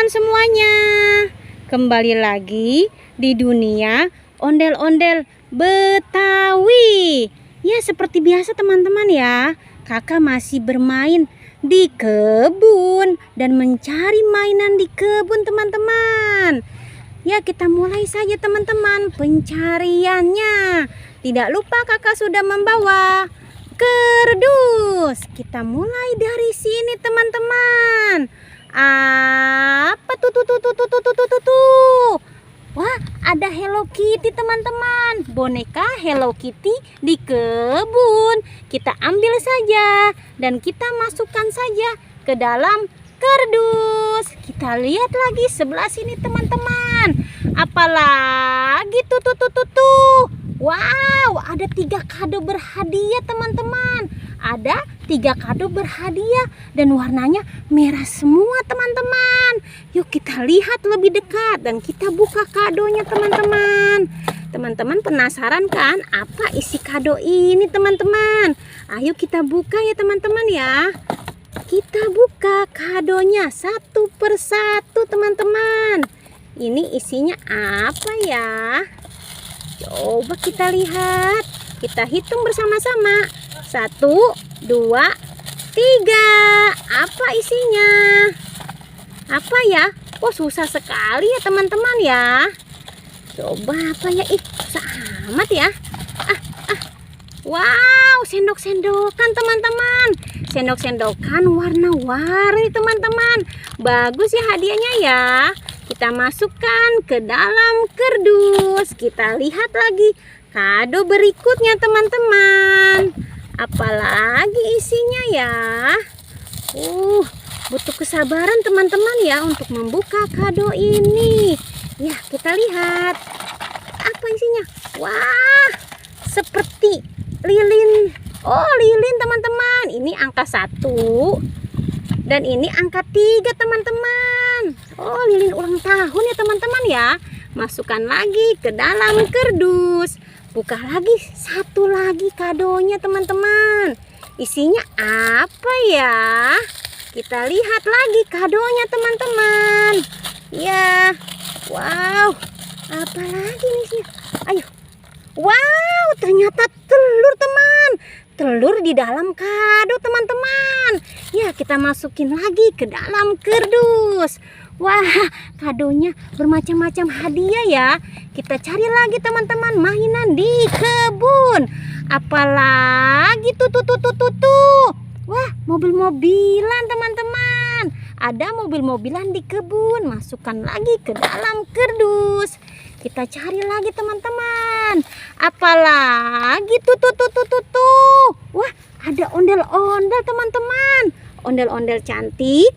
teman-teman semuanya. Kembali lagi di dunia ondel-ondel Betawi. Ya, seperti biasa teman-teman ya. Kakak masih bermain di kebun dan mencari mainan di kebun teman-teman. Ya, kita mulai saja teman-teman pencariannya. Tidak lupa kakak sudah membawa kardus. Kita mulai dari sini teman-teman. Apa tuh? Wah, ada Hello Kitty teman-teman. Boneka Hello Kitty di kebun. Kita ambil saja dan kita masukkan saja ke dalam kardus. Kita lihat lagi sebelah sini teman-teman. Apalagi tuh. Wow, ada 3 kado berhadiah teman-teman. Ada 3 kado berhadiah dan warnanya merah semua teman-teman. Yuk kita lihat lebih dekat dan kita buka kadonya teman-teman. Teman-teman penasaran kan apa isi kado ini teman-teman? Ayo kita buka ya teman-teman ya. Kita buka kadonya satu persatu teman-teman. Ini isinya apa ya? Coba kita lihat. Kita hitung bersama-sama. 1, 2, 3. Apa isinya? Apa ya? Oh, susah sekali ya teman-teman ya. Coba apa ya? Susah amat ya. Wow, sendok-sendokan teman-teman. Sendok-sendokan warna-warni teman-teman. Bagus ya hadiahnya ya. Kita masukkan ke dalam kardus. Kita lihat lagi kado berikutnya teman-teman. Apalagi isinya ya? Butuh kesabaran teman-teman ya untuk membuka kado ini. Ya, kita lihat. Apa isinya? Wah, seperti lilin. Oh, lilin teman-teman. Ini angka 1 dan ini angka 3 teman-teman. Oh, lilin ulang tahun ya teman-teman ya. Masukkan lagi ke dalam kardus. Buka lagi satu lagi kadonya teman-teman. Isinya apa ya? Kita lihat lagi kadonya teman-teman. Ya. Wow. Apa lagi nih isinya? Ayo. Wow, ternyata telur teman. Telur di dalam kado teman-teman. Ya, kita masukin lagi ke dalam kardus. Wah, kadonya bermacam-macam hadiah ya. Kita cari lagi teman-teman mainan di kebun. Apalagi tuh. Wah, mobil-mobilan teman-teman. Ada mobil-mobilan di kebun. Masukkan lagi ke dalam kardus. Kita cari lagi teman-teman. Apalagi tuh. Wah, ada ondel-ondel teman-teman. Ondel-ondel cantik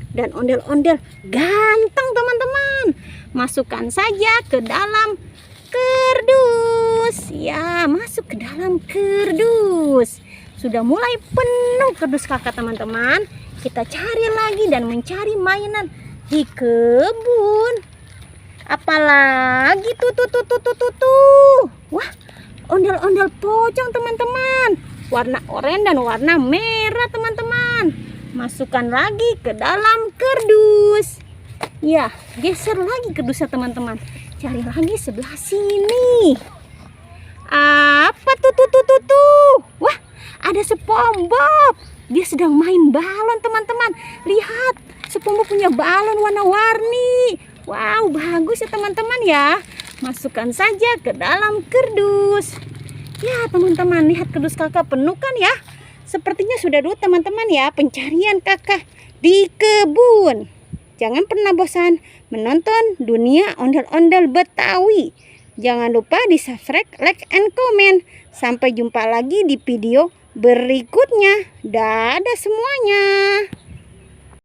dan ondel-ondel ganteng teman-teman. Masukkan saja ke dalam kardus. Ya, masuk ke dalam kardus. Sudah mulai penuh kardus kakak teman-teman. Kita cari lagi dan mencari mainan di kebun. Apalagi tuh. Wah, ondel-ondel pocong teman-teman. Warna oranye dan warna merah teman-teman. Masukkan lagi ke dalam kardus. Ya, geser lagi kardusnya teman-teman. Cari lagi sebelah sini. Apa tuh? Wah, ada SpongeBob. Dia sedang main balon teman-teman. Lihat, SpongeBob punya balon warna-warni. Wow, bagus ya teman-teman ya. Masukkan saja ke dalam kardus. Ya teman-teman, lihat kardus kakak penuh kan ya. Sepertinya sudah dulu teman-teman ya pencarian kakak di kebun. Jangan pernah bosan menonton dunia ondel-ondel Betawi. Jangan lupa di subscribe, like, and comment. Sampai jumpa lagi di video berikutnya. Dadah semuanya.